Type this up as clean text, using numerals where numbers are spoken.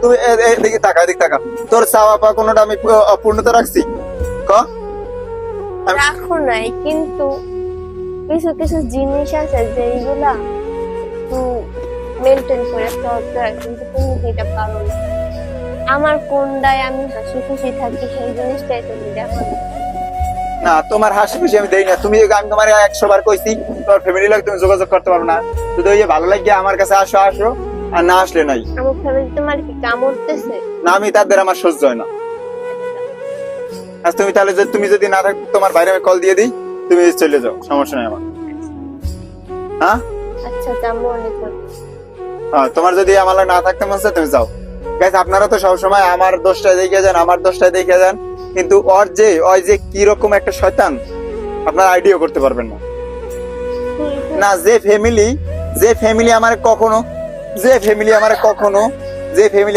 তুই এদিকে তাকা, এদিকে তাকা। তোর চাওয়া পাওয়া কোনোটা আমি অপূর্ণতা রাখছি? ক। রাখো নাই, কিন্তু কিছু কিছু জিনিস আছে যেগুলা মেনটেন করে চলতে হয়, কিন্তু তুমি যেটা পারো না। আমার কোনটায় আমি হাসি খুশি থাকি সেই জিনিসটাই তুমি দেখো না। না, তোমার হাসি খুশি আমি দেই না। তুমি আমি তোমার 100 বার কইছি তোমার ফ্যামিলি লাগে তুমি যোগাযোগ করতে পারো না, শুধু ওই যে ভালো লাগে আমার কাছে আসো আসো, আর না আসলে নাই। আমার ফ্যামিলি তোমার কি কামড়তেছে? না, আমি তাদের আমার সহ্য হয় না। আজ তুমি তাহলে তুমি যদি না থাকো তোমার বাইরে আমি কল দিয়ে দিই, তুমি চলে যাও, সমস্যা নেই আমার। হ্যাঁ আচ্ছা তেমন তোমার যদি আমার লাগে না থাকতে মন চায় তুমি যাও। গাইস, আপনারা তো সবসময় আমার দোষটা দেখে যান, আমার দোষটা দেখে যান, কিন্তু ওই যে কি রকম একটা শয়তান আপনারা আইডিয়া করতে পারবেন না। না, যে ফ্যামিলি আমার কখনো যে ফ্যামিলি